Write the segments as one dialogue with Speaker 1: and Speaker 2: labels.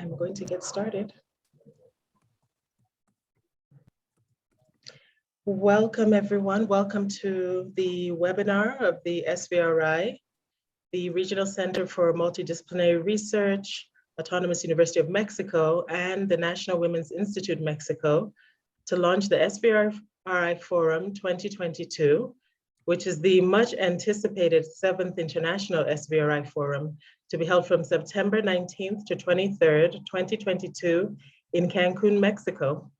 Speaker 1: I'm going to get started. Welcome, everyone. Welcome to the webinar of the SVRI, the Regional Center for Multidisciplinary Research, Autonomous University of Mexico, and the National Women's Institute Mexico to launch the SVRI Forum 2022, which is the much anticipated 7th International SVRI Forum to be held from September 19th to 23rd, 2022 in Cancun, Mexico.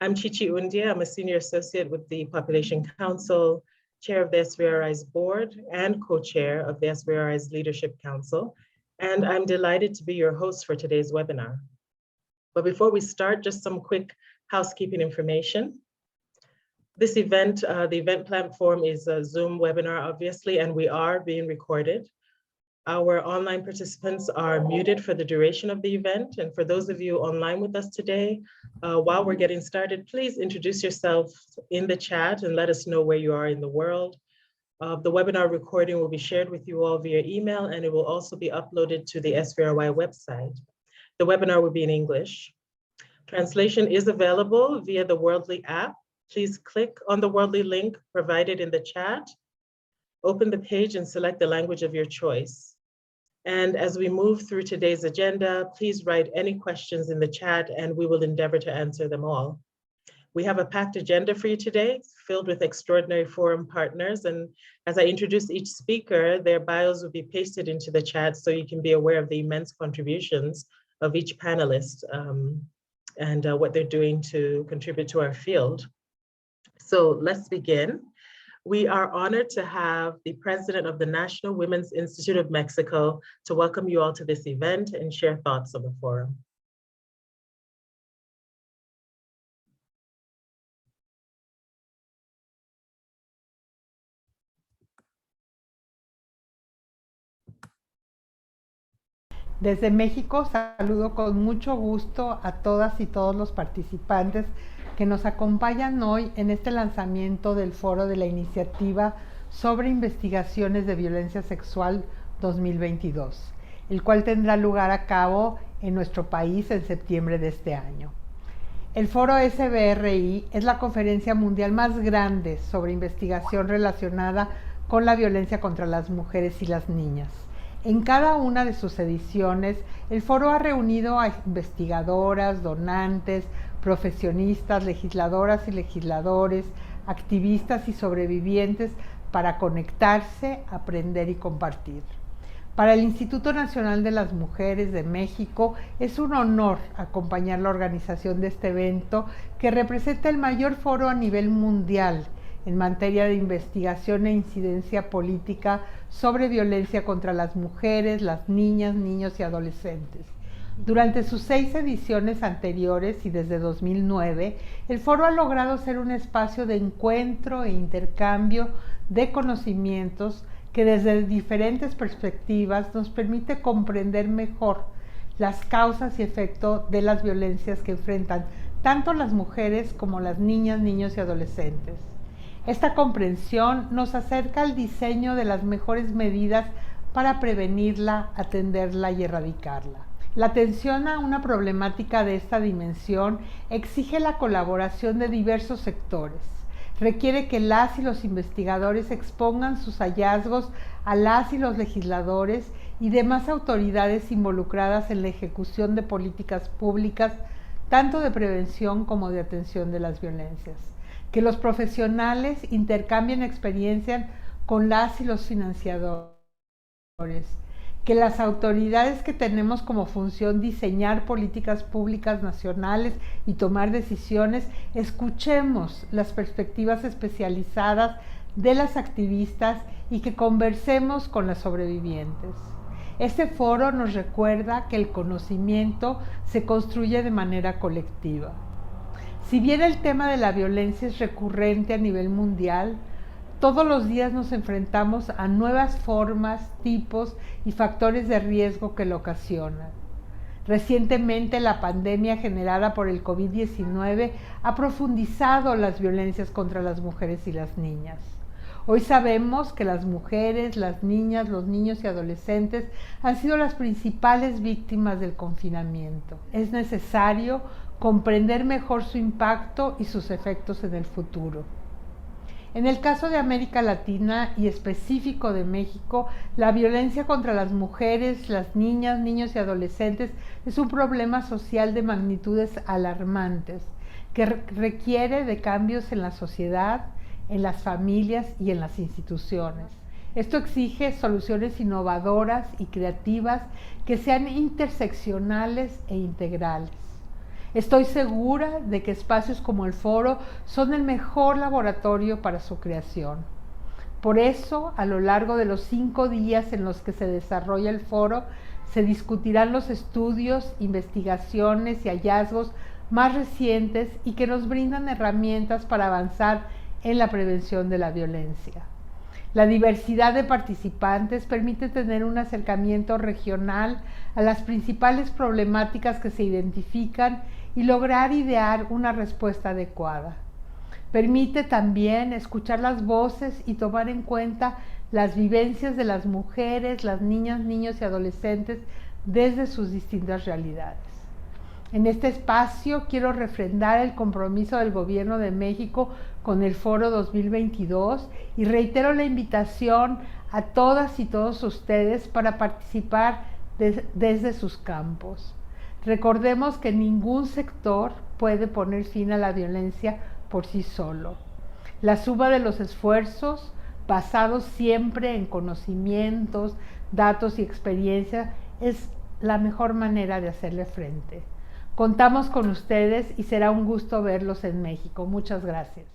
Speaker 1: I'm Chichi Undia. I'm a senior associate with the Population Council, chair of the SVRI's board, and co-chair of the SVRI's Leadership Council. And I'm delighted to be your host for today's webinar. But before we start, just some quick housekeeping information. This event, the event platform is a Zoom webinar, obviously, and we are being recorded. Our online participants are muted for the duration of the event. And for those of you online with us today, while we're getting started, please introduce yourself in the chat and let us know where you are in the world. The webinar recording will be shared with you all via email, and it will also be uploaded to the SVRY website. The webinar will be in English. Translation is available via the Worldly app. Please click on the Worldly link provided in the chat. Open the page and select the language of your choice. And as we move through today's agenda, please write any questions in the chat and we will endeavor to answer them all. We have a packed agenda for you today, filled with extraordinary forum partners. And as I introduce each speaker, their bios will be pasted into the chat so you can be aware of the immense contributions of each panelist and what they're doing to contribute to our field. So let's begin. We are honored to have the president of the National Women's Institute of Mexico to welcome you all to this event and share thoughts on the forum.
Speaker 2: Desde México saludo con mucho gusto a todas y todos los participantes que nos acompañan hoy en este lanzamiento del foro de la iniciativa sobre investigaciones de violencia sexual 2022, el cual tendrá lugar a cabo en nuestro país en septiembre de este año. El foro SVRI es la conferencia mundial más grande sobre investigación relacionada con la violencia contra las mujeres y las niñas. En cada una de sus ediciones, el foro ha reunido a investigadoras, donantes, profesionistas, legisladoras y legisladores, activistas y sobrevivientes para conectarse, aprender y compartir. Para el Instituto Nacional de las Mujeres de México es un honor acompañar la organización de este evento que representa el mayor foro a nivel mundial en materia de investigación e incidencia política sobre violencia contra las mujeres, las niñas, niños y adolescentes. Durante sus 6 ediciones anteriores y desde 2009, el foro ha logrado ser un espacio de encuentro e intercambio de conocimientos que desde diferentes perspectivas nos permite comprender mejor las causas y efectos de las violencias que enfrentan tanto las mujeres como las niñas, niños y adolescentes. Esta comprensión nos acerca al diseño de las mejores medidas para prevenirla, atenderla y erradicarla. La atención a una problemática de esta dimensión exige la colaboración de diversos sectores. Requiere que las y los investigadores expongan sus hallazgos a las y los legisladores y demás autoridades involucradas en la ejecución de políticas públicas, tanto de prevención como de atención de las violencias. Que los profesionales intercambien experiencias con las y los financiadores. Que las autoridades que tenemos como función diseñar políticas públicas nacionales y tomar decisiones, escuchemos las perspectivas especializadas de las activistas y que conversemos con las sobrevivientes. Este foro nos recuerda que el conocimiento se construye de manera colectiva. Si bien el tema de la violencia es recurrente a nivel mundial, todos los días nos enfrentamos a nuevas formas, tipos y factores de riesgo que lo ocasionan. Recientemente, la pandemia generada por el COVID-19 ha profundizado las violencias contra las mujeres y las niñas. Hoy sabemos que las mujeres, las niñas, los niños y adolescentes han sido las principales víctimas del confinamiento. Es necesario comprender mejor su impacto y sus efectos en el futuro. En el caso de América Latina y específico de México, la violencia contra las mujeres, las niñas, niños y adolescentes es un problema social de magnitudes alarmantes que requiere de cambios en la sociedad, en las familias y en las instituciones. Esto exige soluciones innovadoras y creativas que sean interseccionales e integrales. Estoy segura de que espacios como el foro son el mejor laboratorio para su creación. Por eso, a lo largo de los 5 días en los que se desarrolla el foro, se discutirán los estudios, investigaciones y hallazgos más recientes y que nos brindan herramientas para avanzar en la prevención de la violencia. La diversidad de participantes permite tener un acercamiento regional a las principales problemáticas que se identifican y lograr idear una respuesta adecuada. Permite también escuchar las voces y tomar en cuenta las vivencias de las mujeres, las niñas, niños y adolescentes desde sus distintas realidades. En este espacio quiero refrendar el compromiso del Gobierno de México con el Foro 2022 y reitero la invitación a todas y todos ustedes para participar desde sus campos. Recordemos que ningún sector puede poner fin a la violencia por sí solo. La suma de los esfuerzos, basados siempre en conocimientos, datos y experiencia, es la mejor manera de hacerle frente. Contamos con ustedes y será un gusto verlos en México. Muchas gracias.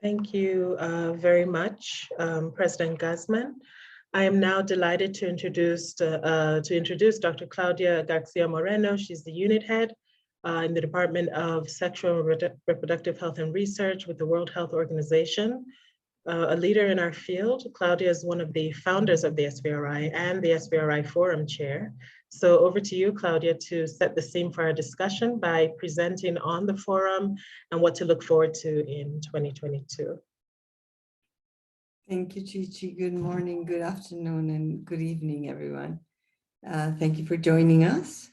Speaker 1: Thank you very much, President Guzman. I am now delighted to introduce Dr. Claudia Gaxio Moreno. She's the unit head in the Department of Sexual and Reproductive Health and Research with the World Health Organization. A leader in our field, Claudia is one of the founders of the SVRI and the SVRI Forum chair. So over to you, Claudia, to set the scene for our discussion by presenting on the forum and what to look forward to in 2022.
Speaker 3: Thank you, Chichi. Good morning, good afternoon, and good evening, everyone. Thank you for joining us.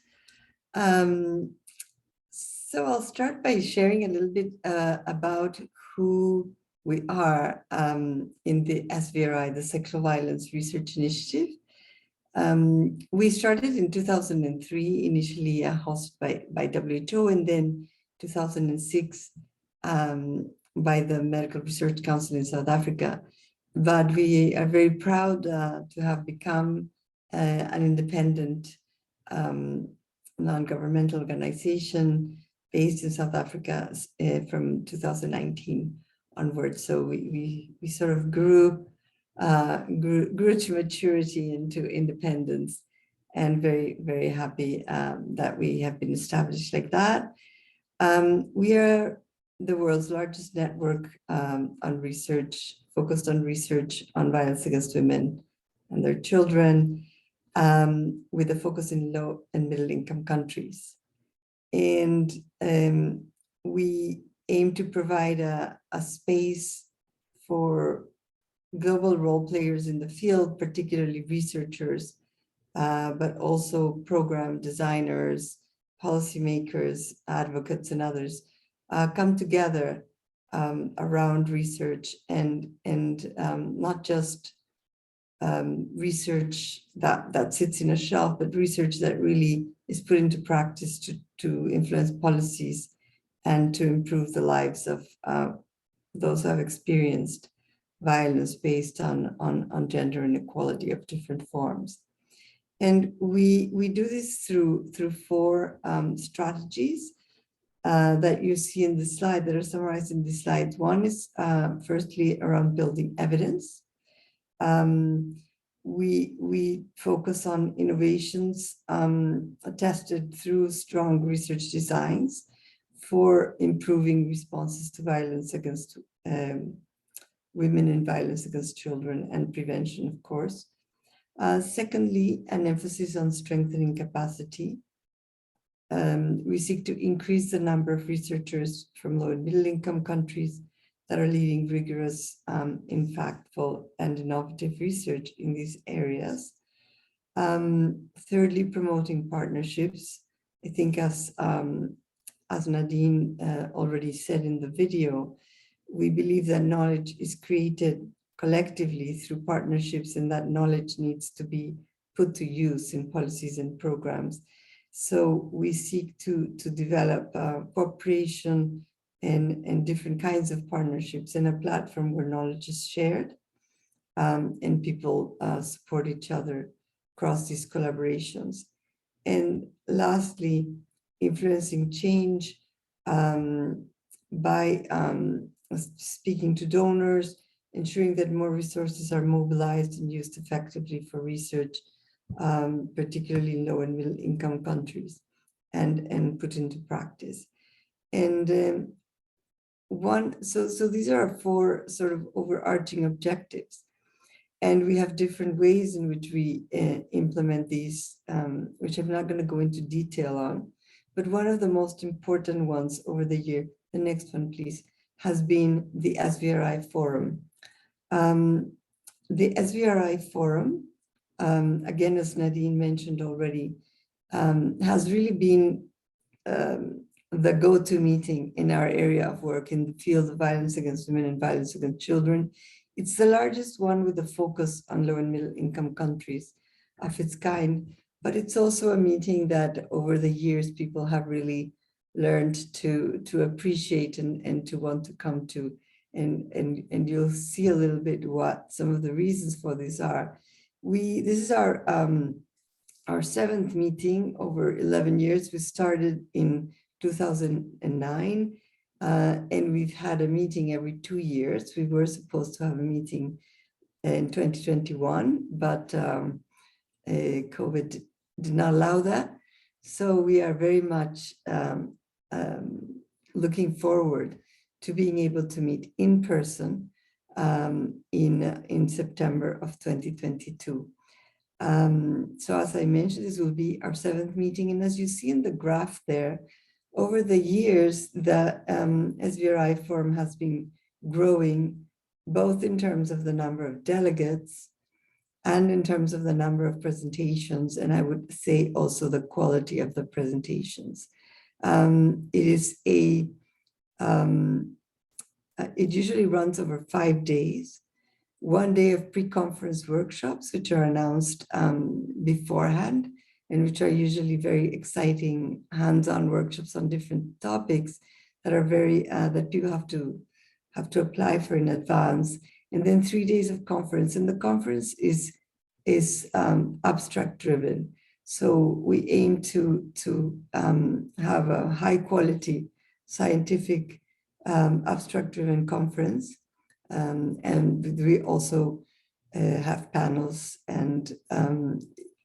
Speaker 3: So I'll start by sharing a little bit about who we are in the SVRI, the Sexual Violence Research Initiative. We started in 2003, initially hosted by WHO, and then 2006 by the Medical Research Council in South Africa. But we are very proud to have become an independent non-governmental organization based in South Africa from 2019 onwards. So we sort of grew to maturity into independence, and very, very happy that we have been established like that. We are the world's largest network focused on research on violence against women and their children, with a focus in low and middle income countries. And we aim to provide a space for global role players in the field, particularly researchers, but also program designers, policymakers, advocates, and others come together around research and not just research that sits in a shelf, but research that really is put into practice to influence policies and to improve the lives of those who have experienced violence based on gender inequality of different forms. And we do this through 4 strategies that you see in this slide, that are summarized in this slide. One is firstly around building evidence. We focus on innovations tested through strong research designs for improving responses to violence against women and violence against children, and prevention, of course. Secondly, an emphasis on strengthening capacity we seek to increase the number of researchers from low and middle income countries that are leading rigorous, impactful, and innovative research in these areas. Thirdly, promoting partnerships. I think as Nadine already said in the video, we believe that knowledge is created collectively through partnerships, and that knowledge needs to be put to use in policies and programs. So we seek to develop cooperation and different kinds of partnerships in a platform where knowledge is shared, and people support each other across these collaborations. And lastly, influencing change by speaking to donors, ensuring that more resources are mobilized and used effectively for research, particularly in low and middle income countries, and put into practice. And so these are our four sort of overarching objectives. And we have different ways in which we implement these, which I'm not going to go into detail on. But one of the most important ones over the year, the next one, please, has been the SVRI Forum. The SVRI Forum, again, as Nadine mentioned already, has really been the go-to meeting in our area of work in the field of violence against women and violence against children. It's the largest one with a focus on low and middle income countries of its kind, but it's also a meeting that over the years people have really learned to appreciate and to want to come to. And you'll see a little bit what some of the reasons for this are. This is our seventh meeting over 11 years. We started in 2009, and we've had a meeting every 2 years. We were supposed to have a meeting in 2021, but COVID did not allow that. So we are very much looking forward to being able to meet in person in September of 2022. So as I mentioned, this will be our seventh meeting. And as you see in the graph there, over the years, the SVRI Forum has been growing, both in terms of the number of delegates and in terms of the number of presentations, and I would say also the quality of the presentations. It usually runs over 5 days. 1 day of pre-conference workshops, which are announced beforehand, and which are usually very exciting hands-on workshops on different topics that are very that people have to apply for in advance. And then 3 days of conference, and the conference is abstract driven. So we aim to have a high quality scientific abstract driven conference. And we also have panels and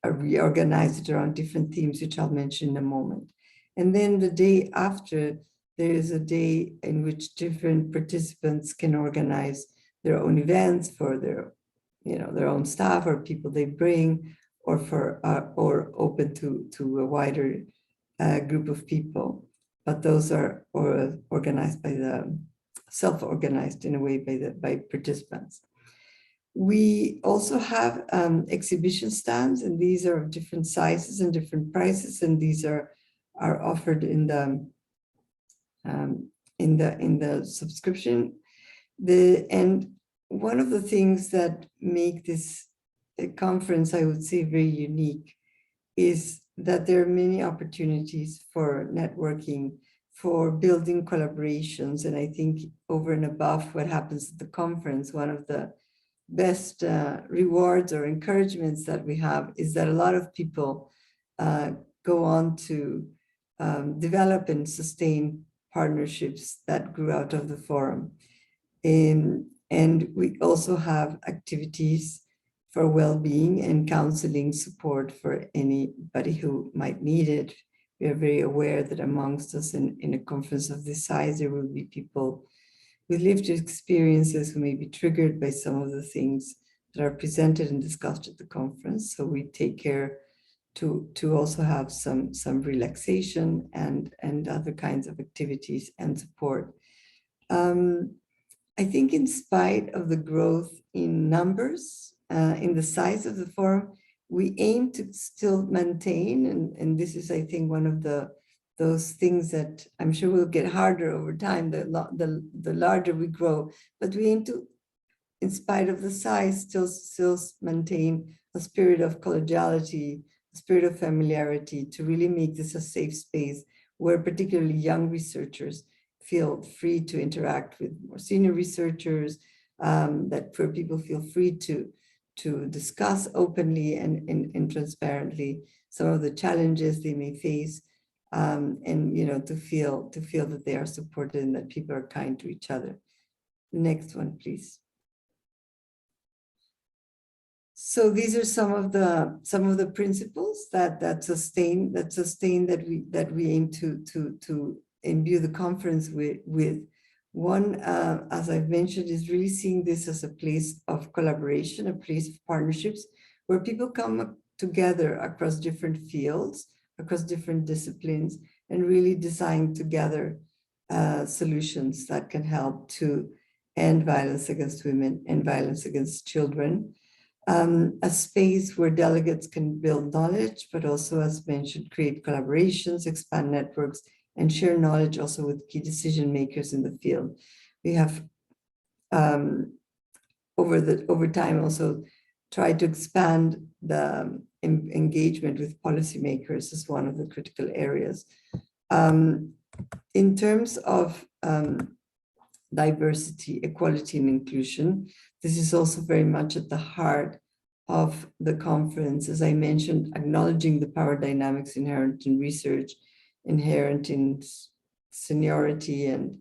Speaker 3: are reorganized around different themes, which I'll mention in a moment. And then the day after, there is a day in which different participants can organize their own events for their own staff or people they bring, or or open to a wider group of people. But those are organized by the self-organized in a way by participants. We also have exhibition stands, and these are of different sizes and different prices, and these are offered in the subscription. And one of the things that make this conference, I would say, very unique is that there are many opportunities for networking, for building collaborations. And I think over and above what happens at the conference, one of the best rewards or encouragements that we have is that a lot of people go on to develop and sustain partnerships that grew out of the forum. And we also have activities for well-being and counseling support for anybody who might need it. We are very aware that amongst us in a conference of this size, there will be people with lived experiences who may be triggered by some of the things that are presented and discussed at the conference. So we take care to also have some relaxation and other kinds of activities and support. I think in spite of the growth in numbers, in the size of the forum, we aim to still maintain, and this is, I think, one of those things that I'm sure will get harder over time, the larger we grow, but we aim to, in spite of the size, still maintain a spirit of collegiality, a spirit of familiarity, to really make this a safe space where particularly young researchers feel free to interact with more senior researchers, where people feel free to discuss openly and transparently some of the challenges they may face, and to feel that they are supported and that people are kind to each other. Next one, please. So these are some of the principles that sustain that we aim to imbue the conference with. One, as I've mentioned, is really seeing this as a place of collaboration, a place of partnerships, where people come together across different fields, across different disciplines, and really design together solutions that can help to end violence against women and violence against children. A space where delegates can build knowledge, but also, as mentioned, create collaborations, expand networks, and share knowledge also with key decision makers in the field. We have, over time, also tried to expand the engagement with policymakers as one of the critical areas. In terms of diversity, equality, and inclusion, this is also very much at the heart of the conference. As I mentioned, acknowledging the power dynamics inherent in research, inherent in seniority, and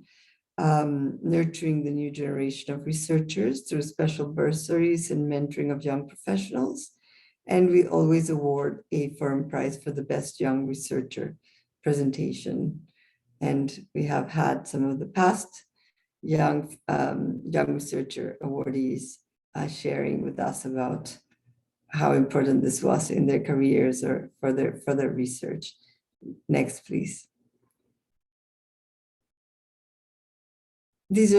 Speaker 3: nurturing the new generation of researchers through special bursaries and mentoring of young professionals. And we always award a Forum Prize for the best young researcher presentation. And we have had some of the past young researcher awardees sharing with us about how important this was in their careers or for their research. Next, please. These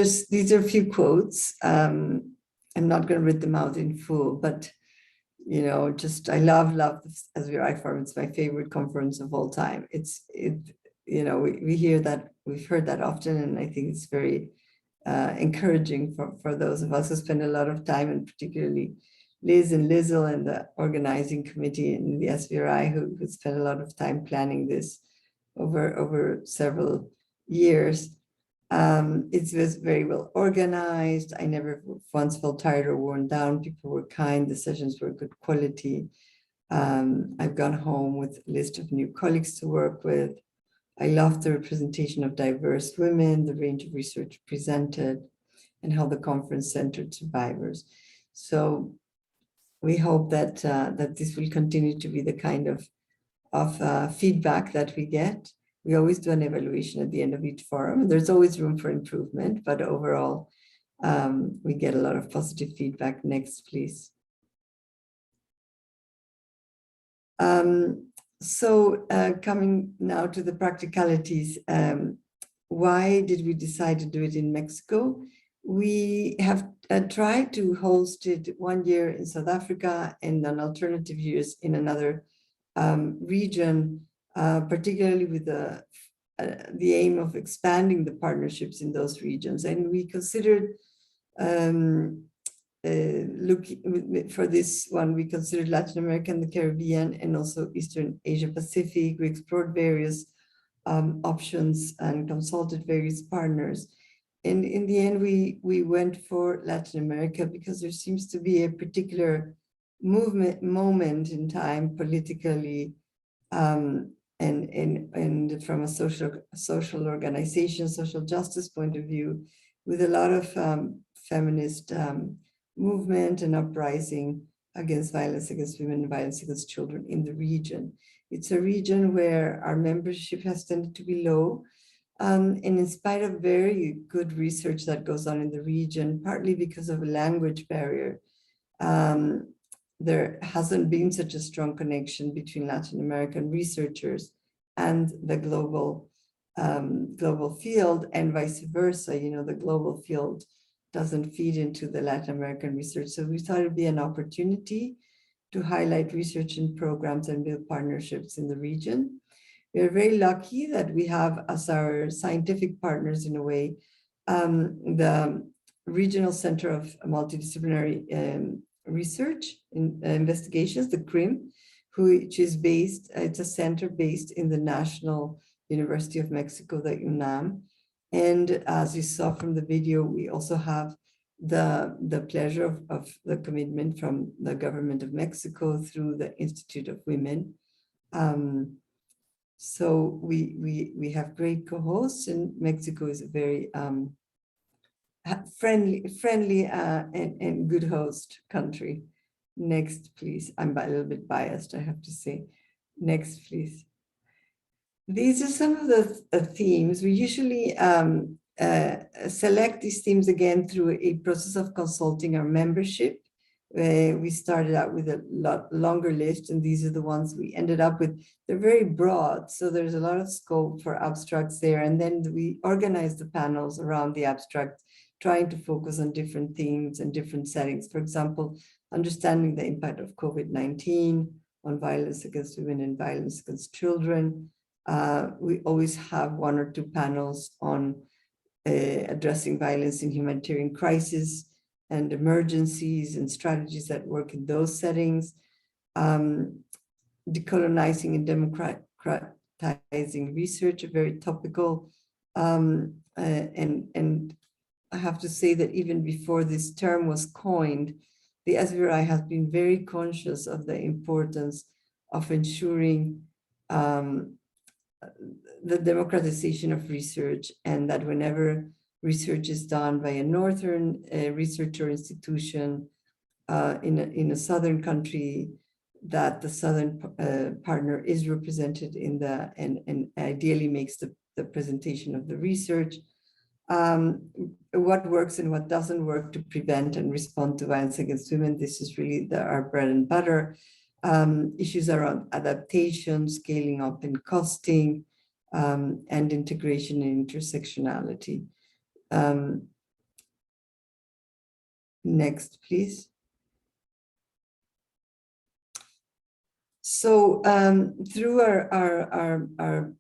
Speaker 3: are a few quotes. I'm not going to read them out in full, but I love this SVRI Forum. It's my favorite conference of all time. We hear that, we've heard that often, and I think it's very encouraging for those of us who spend a lot of time, and particularly Liz and Lizzle and the organizing committee in the SVRI who spent a lot of time planning this over several years. It was very well organized. I never once felt tired or worn down. People were kind. The sessions were good quality. I've gone home with a list of new colleagues to work with. I love the representation of diverse women, the range of research presented, and how the conference centered survivors. So we hope that this will continue to be the kind of feedback that we get. We always do an evaluation at the end of each forum. There's always room for improvement, but overall, we get a lot of positive feedback. Next, please. Coming now to the practicalities, why did we decide to do it in Mexico? We have tried to host it 1 year in South Africa and an alternative years in another region, particularly with the aim of expanding the partnerships in those regions. And we considered for this one, we considered Latin America and the Caribbean and also Eastern Asia Pacific. We explored various options and consulted various partners. And in the end, we went for Latin America because there seems to be a particular moment in time politically and from a social organization, social justice point of view, with a lot of feminist movement and uprising against violence against women and violence against children in the region. It's a region where our membership has tended to be low. And in spite of very good research that goes on in the region, partly because of a language barrier, there hasn't been such a strong connection between Latin American researchers and the global field, and vice versa. You know, the global field doesn't feed into the Latin American research. So we thought it'd be an opportunity to highlight research and programs and build partnerships in the region. We are very lucky that we have as our scientific partners, in a way, the Regional Center of Multidisciplinary Research and Investigations, the CRIM, which is based, it's a center based in the National University of Mexico, the UNAM. And as you saw from the video, we also have the pleasure of the commitment from the government of Mexico through the Institute of Women. So we have great co-hosts, and Mexico is a very friendly and good host country. Next, please. I'm a little bit biased, I have to say. Next, please. These are some of the themes. We usually select these themes again through a process of consulting our membership. We started out with a lot longer list, and these are the ones we ended up with. They're very broad, so there's a lot of scope for abstracts there. And then we organize the panels around the abstracts, trying to focus on different themes and different settings. For example, understanding the impact of COVID-19 on violence against women and violence against children. We always have one or two panels on addressing violence in humanitarian crisis and emergencies and strategies that work in those settings. Decolonizing and democratizing research, a very topical, and I have to say that even before this term was coined, the SVRI has been very conscious of the importance of ensuring the democratization of research, and that whenever research is done by a northern research or institution in a southern country, that the southern partner is represented in the, and ideally makes the presentation of the research. What works and what doesn't work to prevent and respond to violence against women. This is really our bread and butter. Issues around adaptation, scaling up and costing, and integration and intersectionality. Next, please. So through our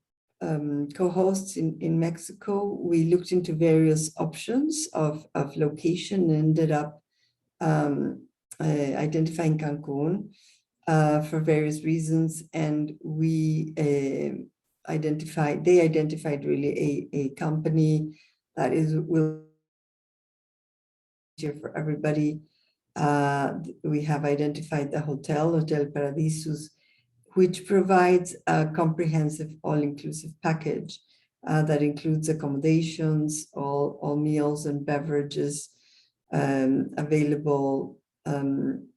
Speaker 3: co-hosts in Mexico, we looked into various options of location and ended up identifying Cancun for various reasons. And they identified really a company that will here for everybody. We have identified the Hotel Paradisus, which provides a comprehensive all-inclusive package that includes accommodations, all meals and beverages available, and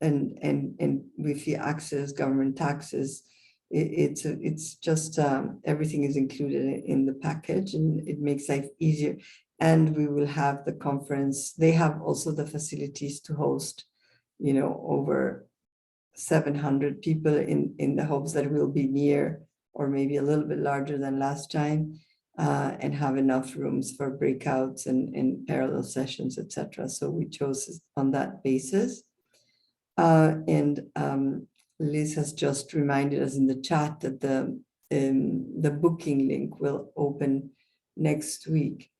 Speaker 3: Wi-Fi access, government taxes. It's just everything is included in the package, and it makes life easier. And we will have the conference. They have also the facilities to host, over 700 people in the hopes that we'll be near or maybe a little bit larger than last time, and have enough rooms for breakouts and parallel sessions, etc. So we chose on that basis. And Liz has just reminded us in the chat that the booking link will open next week.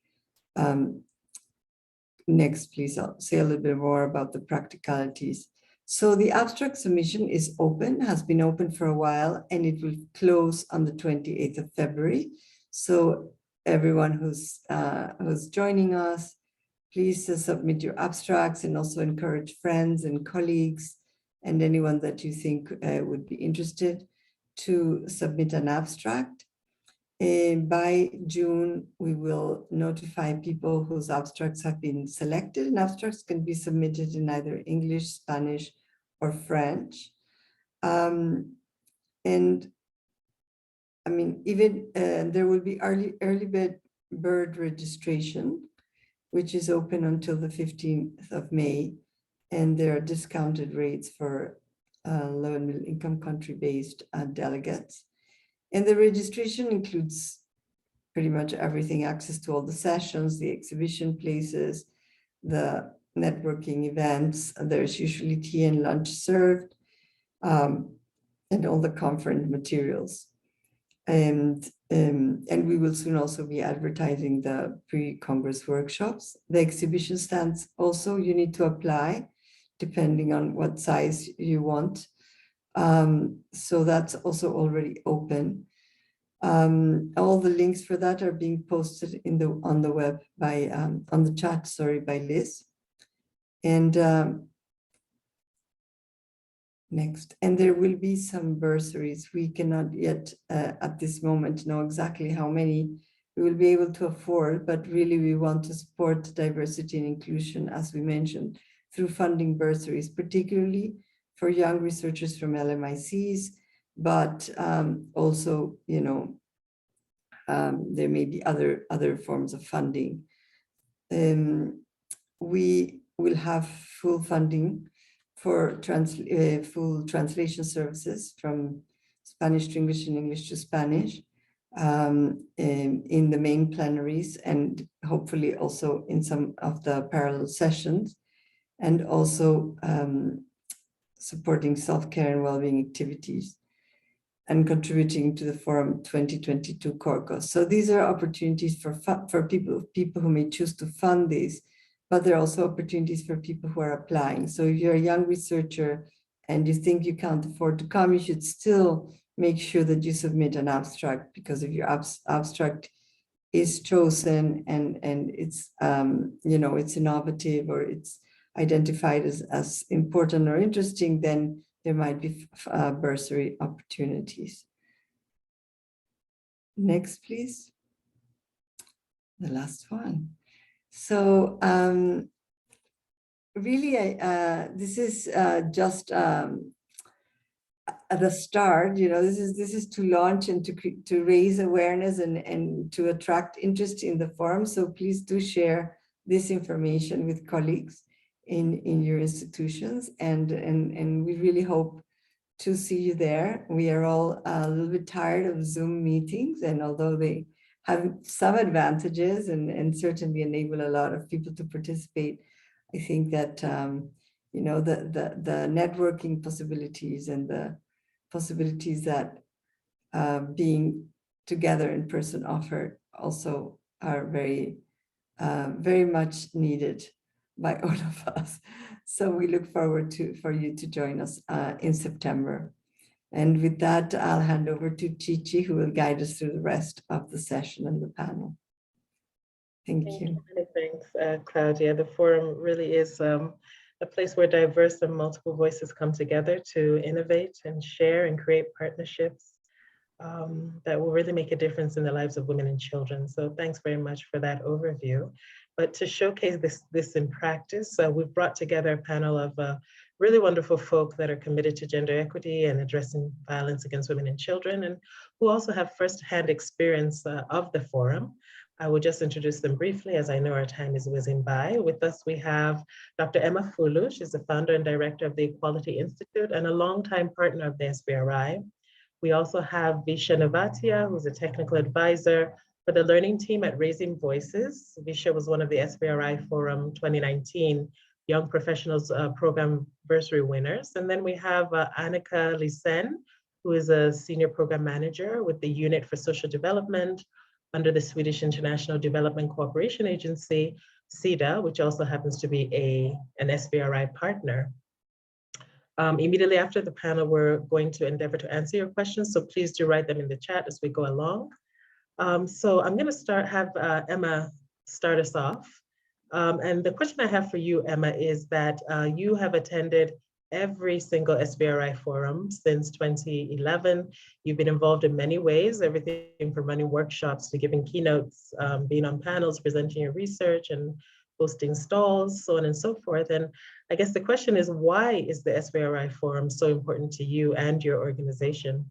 Speaker 3: Next, please, I'll say a little bit more about the practicalities. So the abstract submission is open, has been open for a while, and it will close on the 28th of February. So everyone who's joining us, please submit your abstracts, and also encourage friends and colleagues and anyone that you think would be interested to submit an abstract. By June, we will notify people whose abstracts have been selected, and abstracts can be submitted in either English, Spanish, or French. And I mean, even there will be early bird registration, which is open until the 15th of May. and there are discounted rates for low and middle income country-based delegates. And the registration includes pretty much everything: access to all the sessions, the exhibition places, the networking events. There's usually tea and lunch served, and all the conference materials. And we will soon also be advertising the pre-Congress workshops. The exhibition stands also, you need to apply depending on what size you want. So that's also already open. All the links for that are being posted on the web by on the chat, sorry, by Liz. And next, and there will be some bursaries. We cannot yet at this moment know exactly how many we will be able to afford, but really we want to support diversity and inclusion, as we mentioned, through funding bursaries, particularly for young researchers from LMICs, but also, you know, there may be other forms of funding. We will have full funding for full translation services from Spanish to English and English to Spanish in the main plenaries, and hopefully also in some of the parallel sessions, and also supporting self-care and well-being activities, and contributing to the Forum 2022 core costs. So these are opportunities for people who may choose to fund these, but there are also opportunities for people who are applying. So if you're a young researcher and you think you can't afford to come, you should still make sure that you submit an abstract, because if your abstract is chosen and it's you know, it's innovative or it's identified as important or interesting, then there might be bursary opportunities. Next, please. The last one. So really, this is just at the start. You know, this is to launch and to raise awareness and to attract interest in the forum. So please do share this information with colleagues in your institutions, and we really hope to see you there. We are all a little bit tired of Zoom meetings, and although they have some advantages and certainly enable a lot of people to participate, I think that you know, the networking possibilities and the possibilities that being together in person offer also are very much needed by all of us. So we look forward for you to join us in September. And with that, I'll hand over to Chichi, who will guide us through the rest of the session and the panel. Thank you.
Speaker 1: Many thanks, Claudia. The forum really is a place where diverse and multiple voices come together to innovate and share and create partnerships that will really make a difference in the lives of women and children. So thanks very much for that overview. But to showcase this in practice, we've brought together a panel of really wonderful folk that are committed to gender equity and addressing violence against women and children, and who also have firsthand experience of the forum. I will just introduce them briefly, as I know our time is whizzing by. With us, we have Dr. Emma Fulu. She's the founder and director of the Equality Institute and a longtime partner of the SBRI. We also have Visha Navatia, who's a technical advisor for the learning team at Raising Voices. Visha was one of the SBRI Forum 2019 Young Professionals Program Bursary winners. And then we have Annika Lisen, who is a senior program manager with the Unit for Social Development under the Swedish International Development Cooperation Agency, SIDA, which also happens to be an SBRI partner. Immediately after the panel, we're going to endeavor to answer your questions, so please do write them in the chat as we go along. So I'm going to have Emma start us off. And the question I have for you, Emma, is that you have attended every single SBRI forum since 2011. You've been involved in many ways, everything from running workshops to giving keynotes, being on panels, presenting your research and hosting stalls, so on and so forth. And I guess the question is, why is the SBRI Forum so important to you and your organization?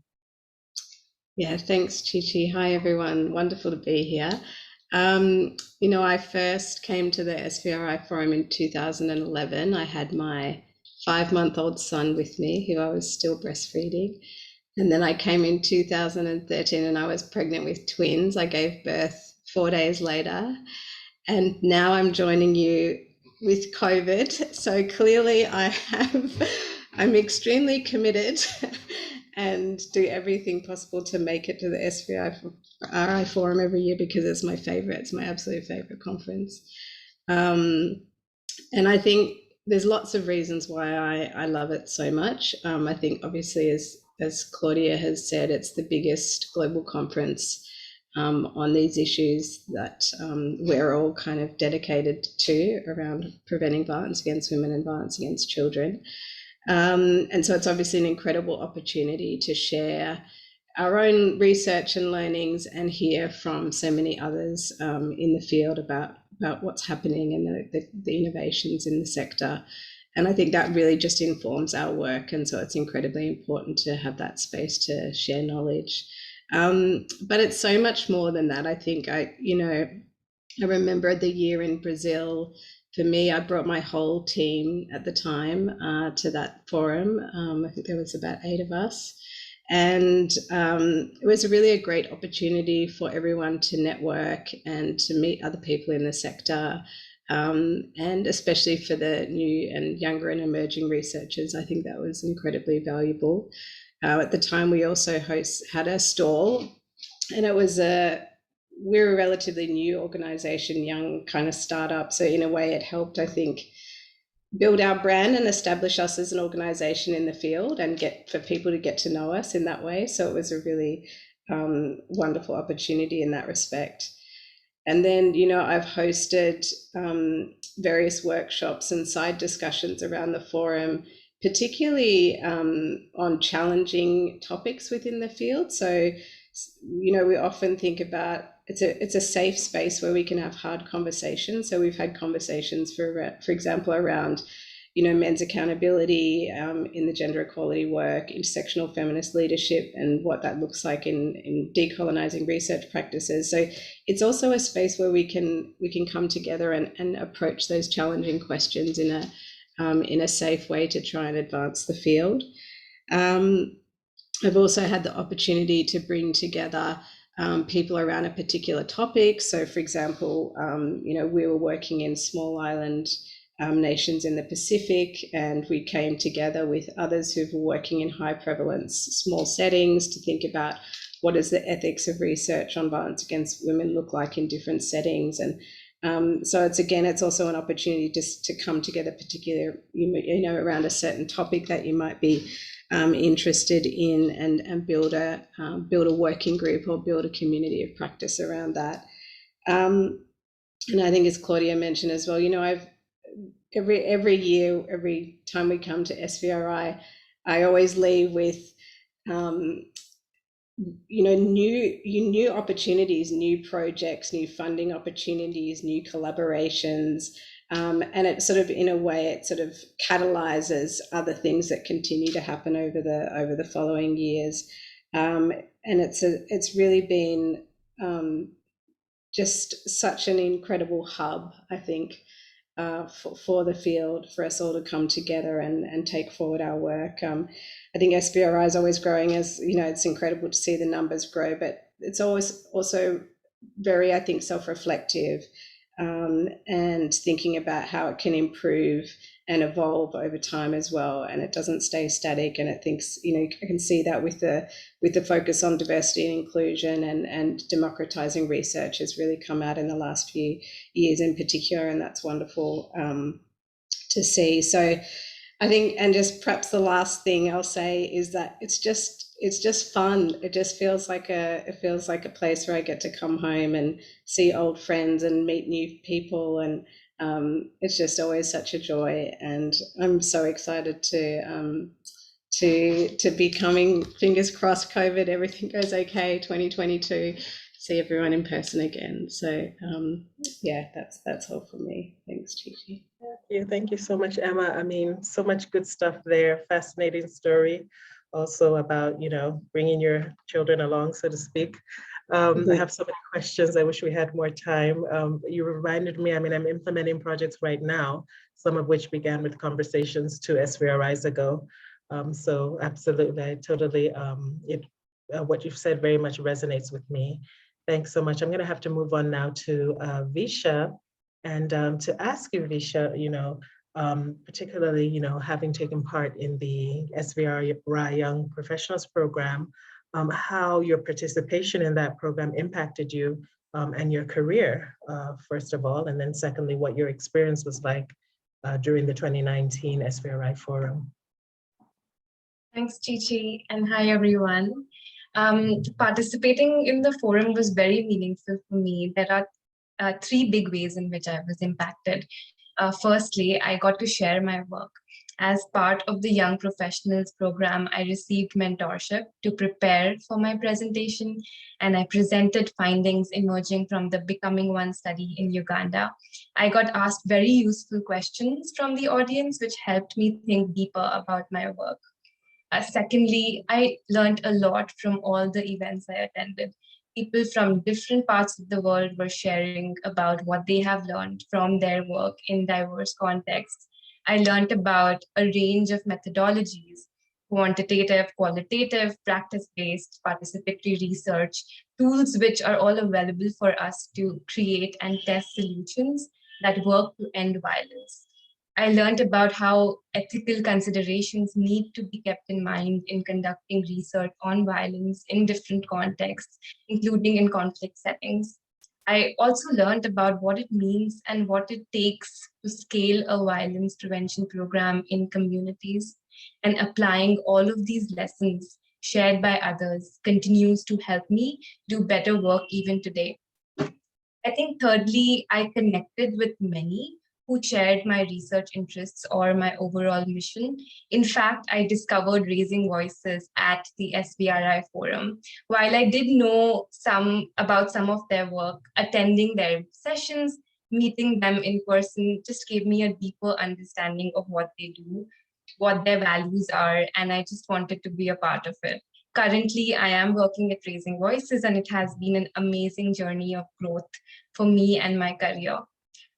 Speaker 4: Yeah, thanks, Chichi. Hi, everyone. Wonderful to be here. I first came to the SVRI Forum in 2011. I had my 5-month-old son with me, who I was still breastfeeding. And then I came in 2013 and I was pregnant with twins. I gave birth 4 days later. And now I'm joining you with COVID. So clearly I'm extremely committed and do everything possible to make it to the SVRI Forum every year because it's my favorite. It's my absolute favorite conference. And I think there's lots of reasons why I love it so much. I think obviously as Claudia has said, it's the biggest global conference on these issues that we're all kind of dedicated to around preventing violence against women and violence against children. And so it's obviously an incredible opportunity to share our own research and learnings and hear from so many others in the field about what's happening and the innovations in the sector. And I think that really just informs our work. And so it's incredibly important to have that space to share knowledge. But it's so much more than that. I think I remember the year in Brazil. For me, I brought my whole team at the time to that forum. I think there was about 8 of us. And it was really a great opportunity for everyone to network and to meet other people in the sector. And especially for the new and younger and emerging researchers, I think that was incredibly valuable. At the time, we also had a stall, and we're a relatively new organization, young kind of startup. So in a way, it helped, I think, build our brand and establish us as an organization in the field and for people to get to know us in that way. So it was a really wonderful opportunity in that respect. And then, I've hosted various workshops and side discussions around the forum, particularly on challenging topics within the field. So, we often think about it's a safe space where we can have hard conversations. So we've had conversations, for example, around men's accountability in the gender equality work, intersectional feminist leadership, and what that looks like in decolonizing research practices. So it's also a space where we can come together and approach those challenging questions in a safe way to try and advance the field. I've also had the opportunity to bring together people around a particular topic. So, for example, we were working in small island nations in the Pacific, and we came together with others who were working in high prevalence small settings to think about what does the ethics of research on violence against women look like in different settings. And so it's also an opportunity just to come together, particularly around a certain topic that you might be interested in, and build a working group or build a community of practice around that. And I think, as Claudia mentioned as well, I've every year, every time we come to SVRI, I always leave with new opportunities, new projects, new funding opportunities, new collaborations. And it sort of, in a way, it sort of catalyzes other things that continue to happen over the following years. And it's really been just such an incredible hub, I think, for the field, for us all to come together and take forward our work. I think SVRI is always growing, as it's incredible to see the numbers grow, but it's always also very, I think, self-reflective. And thinking about how it can improve and evolve over time as well, and it doesn't stay static. And it thinks, I can see that with the focus on diversity and inclusion and democratizing research has really come out in the last few years in particular, and that's wonderful to see. So I think, and just perhaps the last thing I'll say is that it's just fun. It just feels like a place where I get to come home and see old friends and meet new people, and it's just always such a joy. And I'm so excited to be coming. Fingers crossed, COVID, everything goes okay. 2022, see everyone in person again. So that's all from me. Thanks, Gigi.
Speaker 1: Thank you so much, Emma. I mean, so much good stuff there. Fascinating story. Also about, bringing your children along, so to speak. I have so many questions. I wish we had more time. You reminded me, I mean, I'm implementing projects right now, some of which began with conversations 2 SVRIs ago. So absolutely, I totally, what you've said very much resonates with me. Thanks so much. I'm gonna have to move on now to Visha, and to ask you, Visha, you know, particularly, you know, having taken part in the SVRI Young Professionals Program, how your participation in that program impacted you and your career, first of all, and then secondly, what your experience was like during the 2019 SVRI Forum.
Speaker 5: Thanks, Chichi, and hi, everyone. Participating in the forum was very meaningful for me. There are 3 big ways in which I was impacted. Firstly, I got to share my work. As part of the Young Professionals program, I received mentorship to prepare for my presentation, and I presented findings emerging from the Becoming One study in Uganda. I got asked very useful questions from the audience, which helped me think deeper about my work. Secondly, I learned a lot from all the events I attended. People from different parts of the world were sharing about what they have learned from their work in diverse contexts. I learned about a range of methodologies: quantitative, qualitative, practice-based, participatory research, tools which are all available for us to create and test solutions that work to end violence. I learned about how ethical considerations need to be kept in mind in conducting research on violence in different contexts, including in conflict settings. I also learned about what it means and what it takes to scale a violence prevention program in communities. And applying all of these lessons shared by others continues to help me do better work even today. I think thirdly, I connected with many who shared my research interests or my overall mission. In fact, I discovered raising voices at the SVRI Forum. While I did know about some of their work, attending their sessions, meeting them in person just gave me a deeper understanding of what they do, what their values are, and I just wanted to be a part of it. Currently, I am working at Raising Voices, and it has been an amazing journey of growth for me and my career.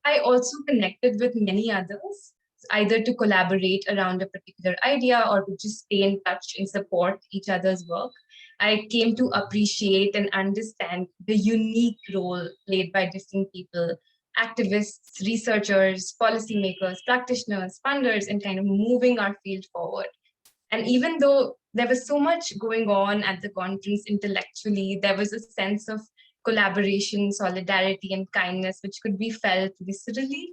Speaker 5: I also connected with many others, either to collaborate around a particular idea or to just stay in touch and support each other's work. I came to appreciate and understand the unique role played by different people: activists, researchers, policymakers, practitioners, funders, in kind of moving our field forward. And even though there was so much going on at the conference intellectually, there was a sense of collaboration, solidarity, and kindness which could be felt viscerally.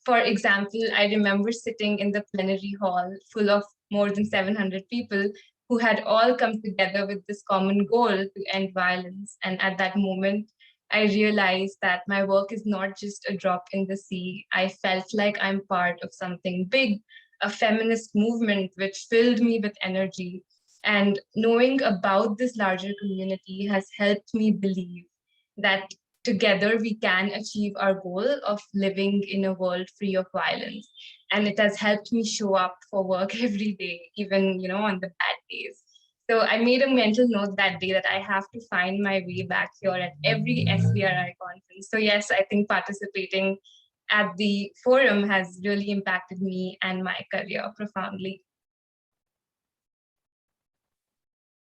Speaker 5: For example, I remember sitting in the plenary hall full of more than 700 people who had all come together with this common goal to end violence. And at that moment, I realized that my work is not just a drop in the sea. I felt like I'm part of something big, a feminist movement which filled me with energy. And knowing about this larger community has helped me believe that together we can achieve our goal of living in a world free of violence. And it has helped me show up for work every day, even, you know, on the bad days. So I made a mental note that day that I have to find my way back here at every SVRI conference. So yes, I think participating at the forum has really impacted me and my career profoundly.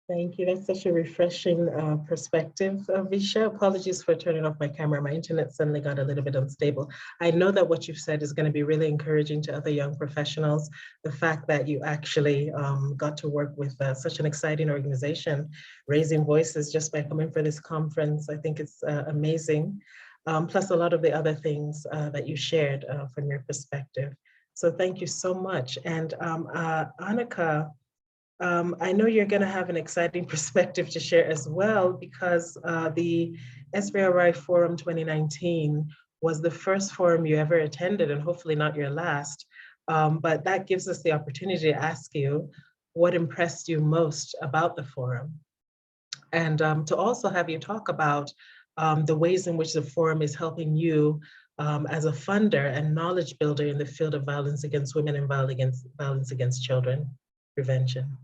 Speaker 1: Thank you. That's such a refreshing perspective, Visha. Apologies for turning off my camera. My internet suddenly got a little bit unstable. I know that what you've said is going to be really encouraging to other young professionals. The fact that you actually got to work with such an exciting organization, Raising Voices, just by coming for this conference, I think it's amazing. Plus a lot of the other things that you shared from your perspective. So thank you so much. And Annika, I know you're going to have an exciting perspective to share as well, because the SVRI Forum 2019 was the first forum you ever attended, and hopefully not your last. But that gives us the opportunity to ask you what impressed you most about the forum, and to also have you talk about the ways in which the forum is helping you as a funder and knowledge builder in the field of violence against women and violence against children prevention.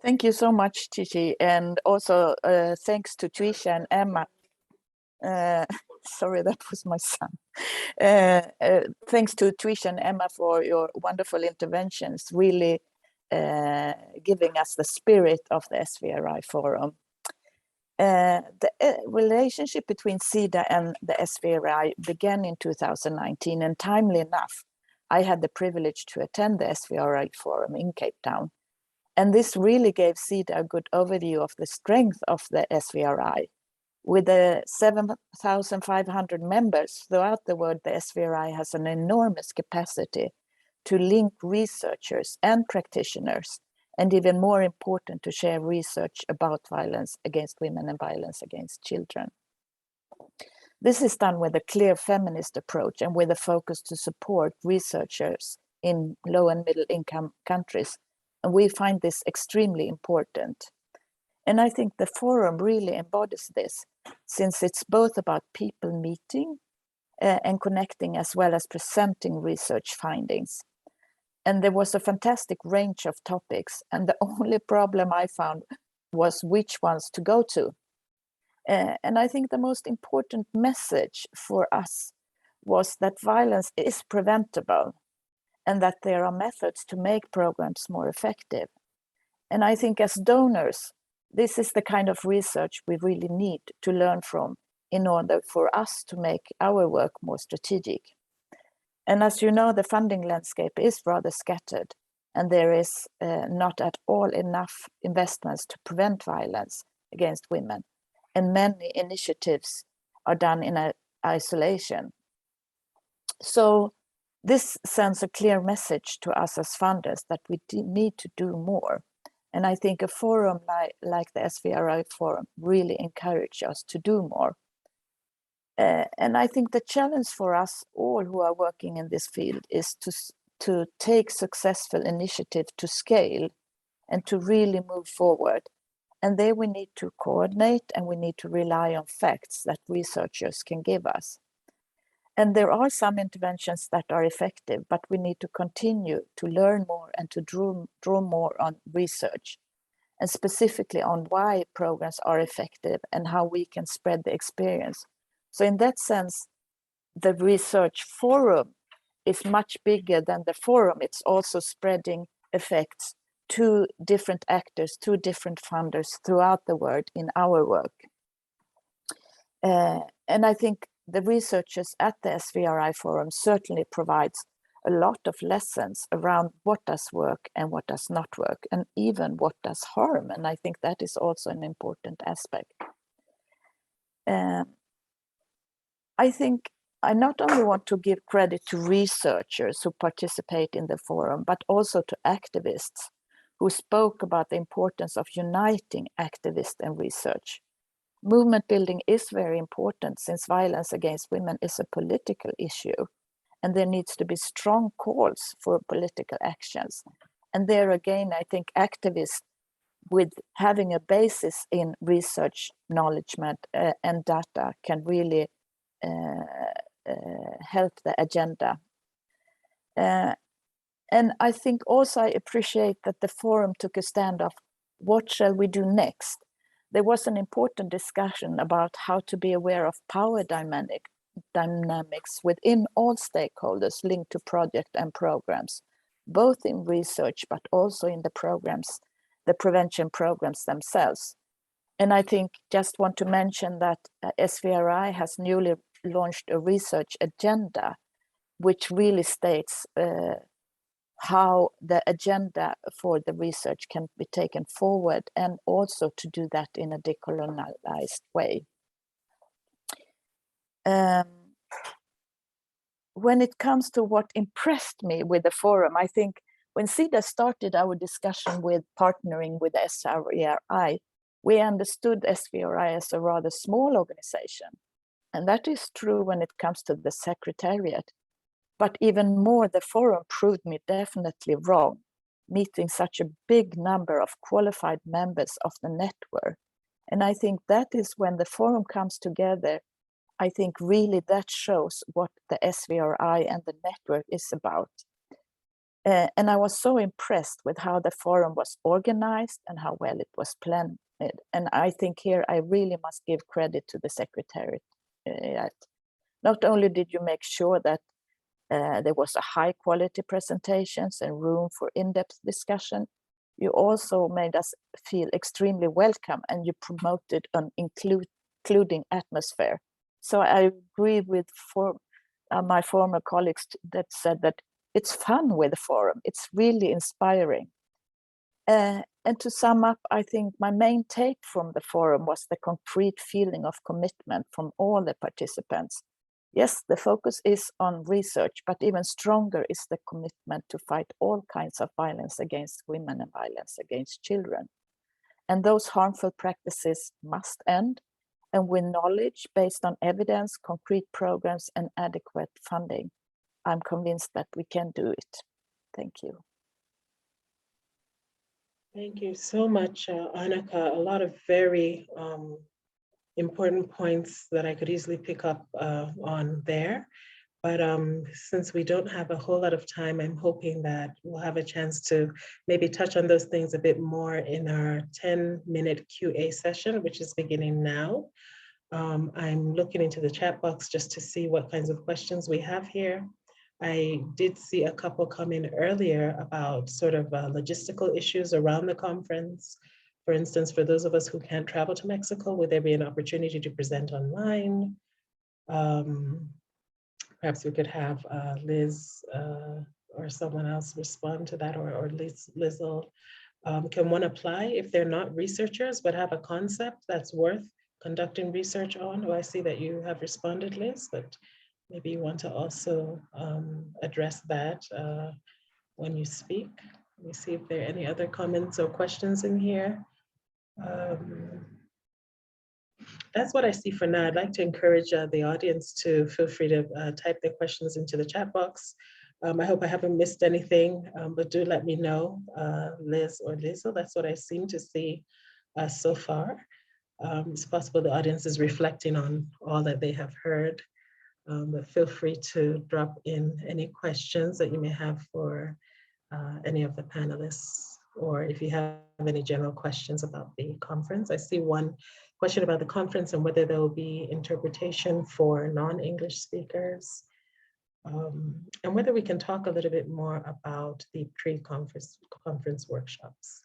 Speaker 6: Thank you so much, Chichi, and also thanks to Trisha and Emma. Sorry, that was my son. Thanks to Trisha and Emma for your wonderful interventions, really giving us the spirit of the SVRI Forum. The relationship between SIDA and the SVRI began in 2019, and timely enough, I had the privilege to attend the SVRI Forum in Cape Town. And this really gave SIDA a good overview of the strength of the SVRI. With the 7,500 members throughout the world, the SVRI has an enormous capacity to link researchers and practitioners, and even more important, to share research about violence against women and violence against children. This is done with a clear feminist approach and with a focus to support researchers in low and middle income countries. And we find this extremely important. And I think the forum really embodies this, since it's both about people meeting and connecting, as well as presenting research findings. And there was a fantastic range of topics, and the only problem I found was which ones to go to. And I think the most important message for us was that violence is preventable, and that there are methods to make programs more effective. And I think as donors, this is the kind of research we really need to learn from in order for us to make our work more strategic. And as you know, the funding landscape is rather scattered, and there is not at all enough investments to prevent violence against women. And many initiatives are done in isolation. So this sends a clear message to us as funders that we need to do more. And I think a forum like the SVRI Forum really encourages us to do more. And I think the challenge for us all who are working in this field is to take successful initiative to scale and to really move forward. And there we need to coordinate, and we need to rely on facts that researchers can give us. And there are some interventions that are effective, but we need to continue to learn more and to draw more on research, and specifically on why programs are effective and how we can spread the experience. So in that sense, the research forum is much bigger than the forum. It's also spreading effects to different actors, to different funders throughout the world in our work. And I think the researchers at the SVRI Forum certainly provides a lot of lessons around what does work and what does not work, and even what does harm. And I think that is also an important aspect. I think I not only want to give credit to researchers who participate in the forum, but also to activists who spoke about the importance of uniting activists and research. Movement building is very important, since violence against women is a political issue, and there needs to be strong calls for political actions. And there again, I think activists with having a basis in research, knowledge, and data can really help the agenda. And I think also I appreciate that the forum took a stand of what shall we do next? There was an important discussion about how to be aware of power dynamics within all stakeholders linked to project and programs, both in research, but also in the programs, the prevention programs themselves. And I think just want to mention that SVRI has newly launched a research agenda, which really states how the agenda for the research can be taken forward, and also to do that in a decolonized way. When it comes to what impressed me with the forum, I think when SIDA started our discussion with partnering with SVRI, we understood SVRI as a rather small organization. And that is true when it comes to the secretariat. But even more, the forum proved me definitely wrong, meeting such a big number of qualified members of the network. And I think that is when the forum comes together, I think really that shows what the SVRI and the network is about. And I was so impressed with how the forum was organized and how well it was planned. And I think here I really must give credit to the Secretariat. Not only did you make sure that there was a high quality presentations and room for in-depth discussion, you also made us feel extremely welcome, and you promoted an including atmosphere. So I agree with my former colleagues that said that it's fun with the forum. It's really inspiring. And to sum up, I think my main take from the forum was the concrete feeling of commitment from all the participants. Yes, the focus is on research, but even stronger is the commitment to fight all kinds of violence against women and violence against children. And those harmful practices must end. And with knowledge based on evidence, concrete programs, and adequate funding, I'm convinced that we can do it. Thank you.
Speaker 1: Thank you so much, Annika. A lot of very important points that I could easily pick up on there. But since we don't have a whole lot of time, I'm hoping that we'll have a chance to maybe touch on those things a bit more in our 10-minute QA session, which is beginning now. I'm looking into the chat box just to see what kinds of questions we have here. I did see a couple come in earlier about sort of logistical issues around the conference. For instance, for those of us who can't travel to Mexico, would there be an opportunity to present online? Perhaps we could have Liz or someone else respond to that, or Liz will. Can one apply if they're not researchers but have a concept that's worth conducting research on? Oh, I see that you have responded, Liz, but maybe you want to also address that when you speak. Let me see if there are any other comments or questions in here. That's what I see for now. I'd like to encourage the audience to feel free to type their questions into the chat box. I hope I haven't missed anything, but do let me know, Liz or Lizzle. That's what I seem to see so far. It's possible the audience is reflecting on all that they have heard, but feel free to drop in any questions that you may have for any of the panelists, or if you have any general questions about the conference. I see one question about the conference and whether there will be interpretation for non-English speakers, and whether we can talk a little bit more about the pre-conference workshops.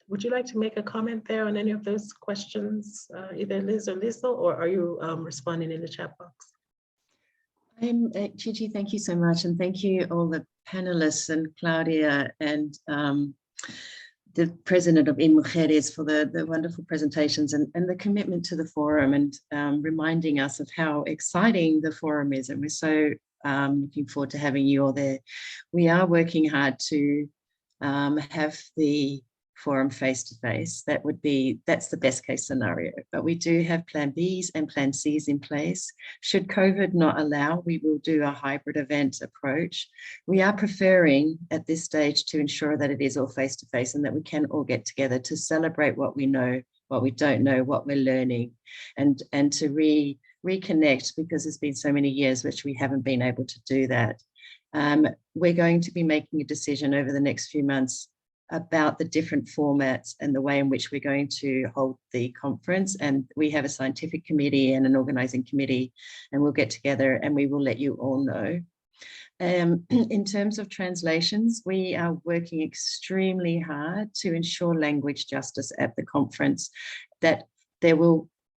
Speaker 1: Would you like to make a comment there on any of those questions, either Liz or Lizzle, or are you responding in the chat box?
Speaker 7: Gigi, thank you so much. And thank you all the panelists and Claudia and the president of InMujeres for the wonderful presentations and the commitment to the forum, and reminding us of how exciting the forum is. And we're so looking forward to having you all there. We are working hard to have the forum face-to-face. That's the best case scenario, but we do have plan Bs and plan Cs in place. Should COVID not allow, we will do a hybrid event approach. We are preferring at this stage to ensure that it is all face-to-face and that we can all get together to celebrate what we know, what we don't know, what we're learning, and to reconnect, because it's been so many years which we haven't been able to do that. We're going to be making a decision over the next few months about the different formats and the way in which we're going to hold the conference. And we have a scientific committee and an organizing committee, and we'll get together and we will let you all know. In terms of translations, we are working extremely hard to ensure language justice at the conference, that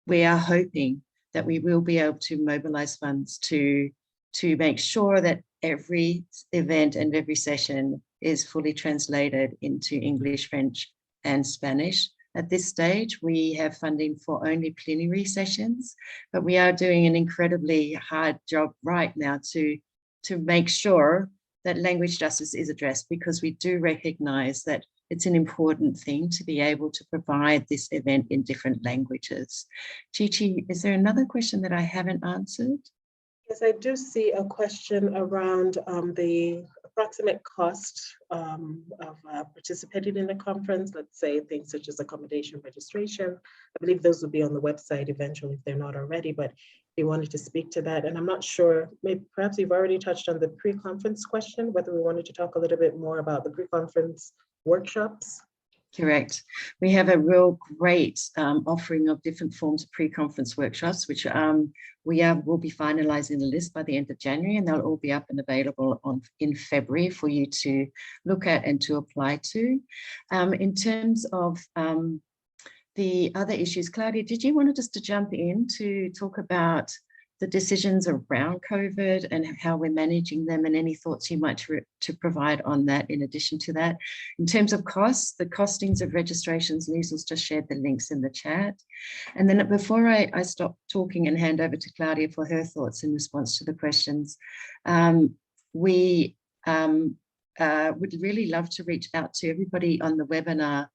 Speaker 7: we are hoping that we will be able to mobilize funds to make sure that every event and every session is fully translated into English, French, and Spanish. At this stage, we have funding for only plenary sessions, but we are doing an incredibly hard job right now to make sure that language justice is addressed, because we do recognize that it's an important thing to be able to provide this event in different languages. Gigi, is there another question that I haven't answered?
Speaker 1: Yes, I do see a question around the approximate cost of participating in the conference. Let's say things such as accommodation, registration. I believe those will be on the website eventually if they're not already, but you wanted to speak to that. And I'm not sure, maybe perhaps you've already touched on the pre-conference question, whether we wanted to talk a little bit more about the pre-conference workshops.
Speaker 7: Correct. We have a real great offering of different forms of pre-conference workshops, which we'll be finalizing the list by the end of January, and they'll all be up and available in February for you to look at and to apply to. In terms of the other issues, Claudia, did you want us to jump in to talk about the decisions around COVID and how we're managing them, and any thoughts you might to provide on that in addition to that? In terms of costs, the costings of registrations, Liesel's just shared the links in the chat. And then before I stop talking and hand over to Claudia for her thoughts in response to the questions, we would really love to reach out to everybody on the webinar.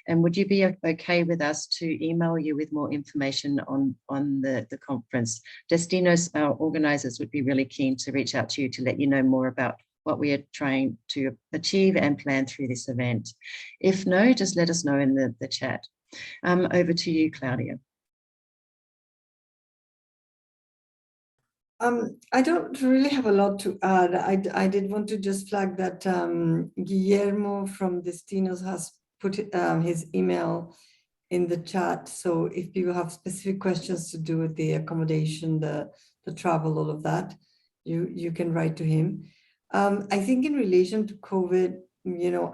Speaker 7: And would you be okay with us to email you with more information on the conference? Destinos, our organizers, would be really keen to reach out to you to let you know more about what we are trying to achieve and plan through this event. If no, just let us know in the chat. Over to you, Claudia.
Speaker 3: I don't really have a lot to add. I did want to just flag that Guillermo from Destinos has put his email in the chat. So if people have specific questions to do with the accommodation, the travel, all of that, you can write to him. I think in relation to COVID,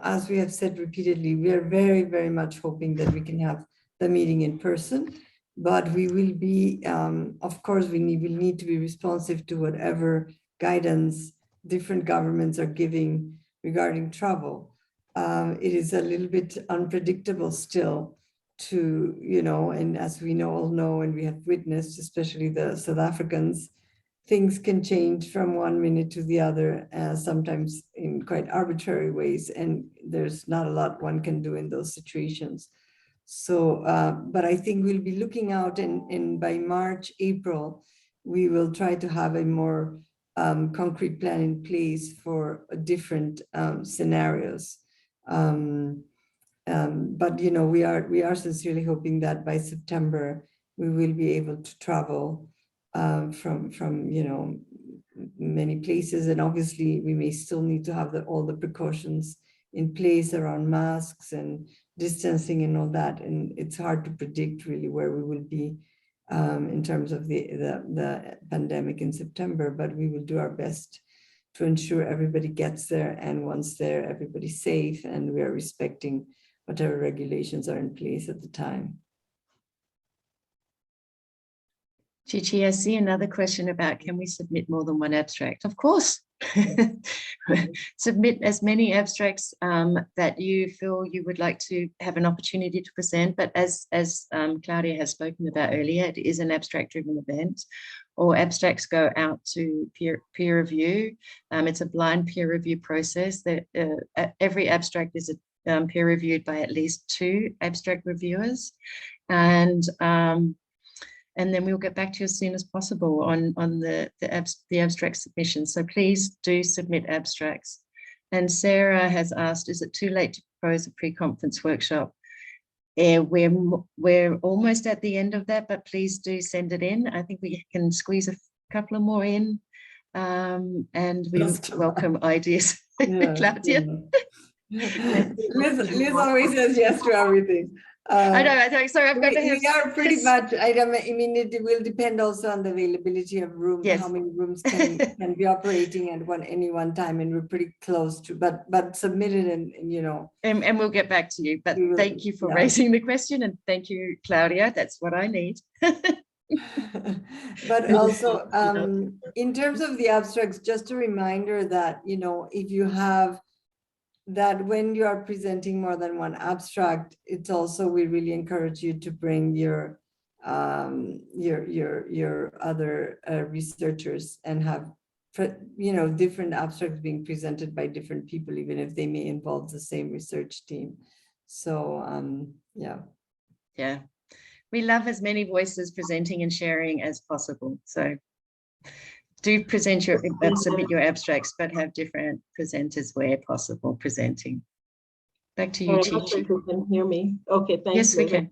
Speaker 3: as we have said repeatedly, we are very, very much hoping that we can have the meeting in person. But we will be, of course, we will need to be responsive to whatever guidance different governments are giving regarding travel. It is a little bit unpredictable still to, and as we all know, and we have witnessed, especially the South Africans, things can change from one minute to the other, sometimes in quite arbitrary ways, and there's not a lot one can do in those situations. So, but I think we'll be looking out, and by March, April, we will try to have a more concrete plan in place for different scenarios. But we are sincerely hoping that by September we will be able to travel from many places, and obviously we may still need to have all the precautions in place around masks and distancing and all that, and it's hard to predict really where we will be in terms of the pandemic in September, but we will do our best to ensure everybody gets there, and once there, everybody's safe, and we are respecting whatever regulations are in place at the time.
Speaker 7: Chichi, I see another question about, can we submit more than one abstract? Of course. Submit as many abstracts that you feel you would like to have an opportunity to present, but as Claudia has spoken about earlier, it is an abstract-driven event. All abstracts go out to peer review. It's a blind peer review process. That every abstract is peer reviewed by at least 2 abstract reviewers, and then we'll get back to you as soon as possible on the abstract submission. So please do submit abstracts. And Sarah has asked, is it too late to propose a pre-conference workshop? We're almost at the end of that, but please do send it in. I think we can squeeze a couple of more in, and we welcome ideas.
Speaker 3: Yeah,
Speaker 7: Claudia?
Speaker 3: Yeah. Liz always says yes to everything.
Speaker 7: I know. Sorry, I've got to have.
Speaker 3: We are pretty much. I mean, it will depend also on the availability of rooms.
Speaker 7: Yes.
Speaker 3: How many rooms can be operating at any one time, and we're pretty close to. But submit it, and
Speaker 7: And we'll get back to you. But thank you for raising the question, and thank you, Claudia. That's what I need.
Speaker 3: But also, in terms of the abstracts, just a reminder that if you have that when you are presenting more than one abstract, it's also, we really encourage you to bring your other researchers and have different abstracts being presented by different people, even if they may involve the same research team. So
Speaker 7: yeah, we love as many voices presenting and sharing as possible. So do present submit your abstracts, but have different presenters where possible presenting. Back to you, Chichi.
Speaker 1: You can hear me. Okay, thanks.
Speaker 7: Yes, we can.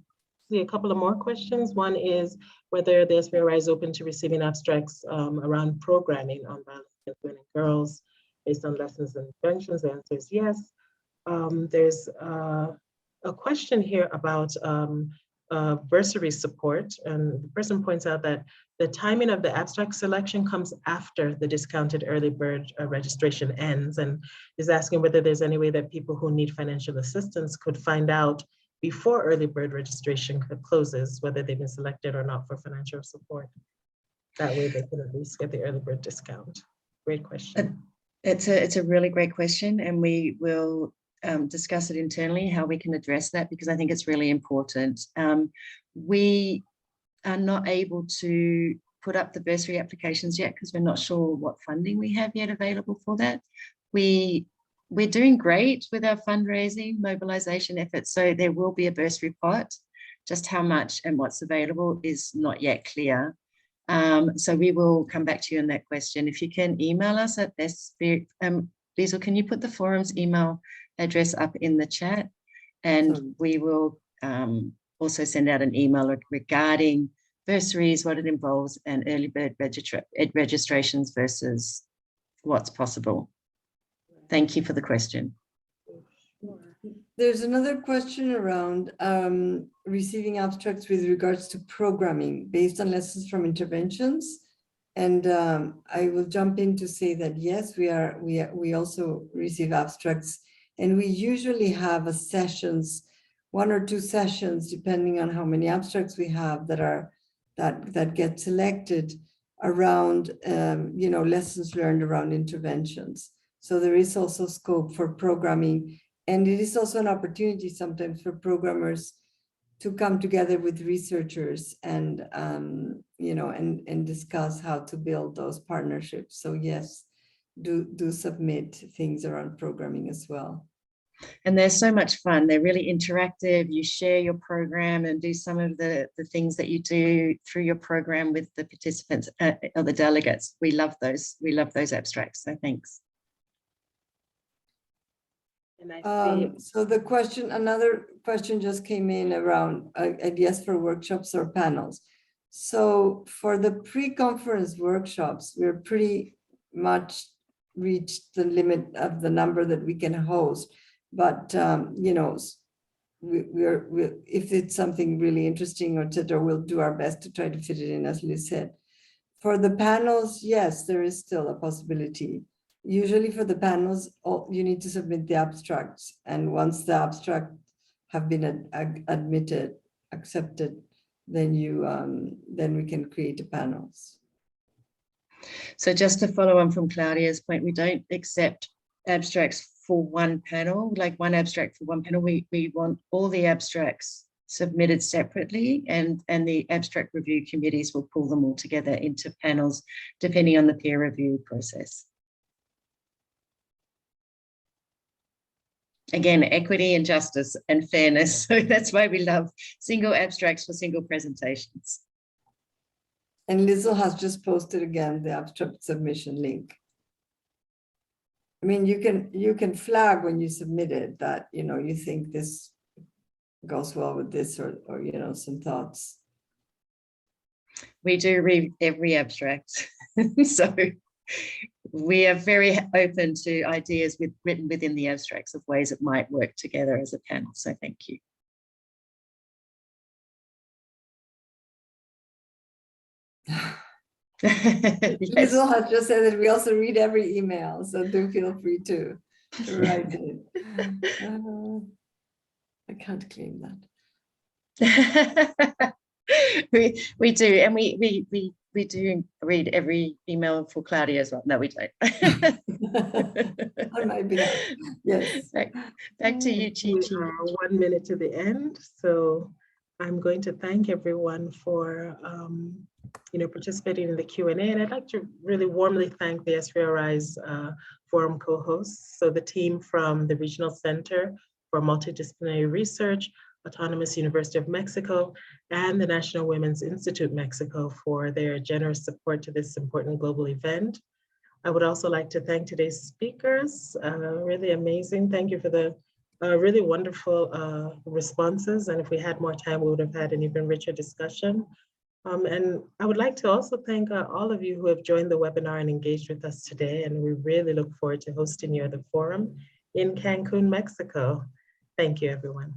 Speaker 1: see a couple of more questions. One is whether the SVRI is open to receiving abstracts around programming on violence against women and girls based on lessons and interventions. The answer is yes. There's a question here about bursary support, and the person points out that the timing of the abstract selection comes after the discounted early bird registration ends, and is asking whether there's any way that people who need financial assistance could find out before early bird registration closes whether they've been selected or not for financial support. That way they can at least get the early bird discount. Great question.
Speaker 7: It's a really great question, and we will discuss it internally how we can address that, because I think it's really important. We are not able to put up the bursary applications yet because we're not sure what funding we have yet available for that. We're doing great with our fundraising mobilization efforts, so there will be a bursary pot. Just how much and what's available is not yet clear. So we will come back to you on that question. If you can email us at Liesl, can you put the forum's email address up in the chat? And we will also send out an email regarding bursaries, what it involves, and early bird registrations versus what's possible. Thank you for the question.
Speaker 3: There's another question around receiving abstracts with regards to programming based on lessons from interventions. And I will jump in to say that, yes, we also receive abstracts, and we usually have sessions, 1 or 2 sessions, depending on how many abstracts we have that get selected around, lessons learned around interventions. So there is also scope for programming, and it is also an opportunity sometimes for programmers to come together with researchers and and discuss how to build those partnerships. So yes, do submit things around programming as well.
Speaker 7: And they're so much fun. They're really interactive. You share your program and do some of the things that you do through your program with the participants or the delegates. We love those. We love those abstracts. So thanks.
Speaker 1: And I see.
Speaker 3: So another question just came in around ideas for workshops or panels. So for the pre-conference workshops, we're pretty much reached the limit of the number that we can host. But if it's something really interesting, or etc., we'll do our best to try to fit it in, as Liz said. For the panels, yes, there is still a possibility. Usually for the panels, you need to submit the abstracts, and once the abstract have been accepted, then we can create the panels.
Speaker 7: So just to follow on from Claudia's point, we don't accept abstracts for one panel, like one abstract for one panel. We want all the abstracts submitted separately, and the abstract review committees will pull them all together into panels depending on the peer review process. Again, equity and justice and fairness. So that's why we love single abstracts for single presentations.
Speaker 3: And Liesl has just posted again the abstract submission link. I mean, you can flag when you submit it that you think this goes well with this, or some thoughts.
Speaker 7: We do read every abstract, so we are very open to ideas written within the abstracts of ways it might work together as a panel. So thank you.
Speaker 3: Yes. Liesl has just said that we also read every email, so do feel free to write it. I can't claim that.
Speaker 7: we do, and we do read every email for Claudia as well. No, we don't.
Speaker 3: On my behalf. Yes.
Speaker 7: Back to you, Chi.
Speaker 1: We are 1 minute to the end, so I'm going to thank everyone for participating in the Q&A, and I'd like to really warmly thank the SVRI's forum co-hosts. So the team from the Regional Center for Multidisciplinary Research, Autonomous University of Mexico, and the National Women's Institute Mexico for their generous support to this important global event. I would also like to thank today's speakers, really amazing. Thank you for the really wonderful responses. And if we had more time, we would have had an even richer discussion. And I would like to also thank all of you who have joined the webinar and engaged with us today. And we really look forward to hosting you at the forum in Cancun, Mexico. Thank you, everyone.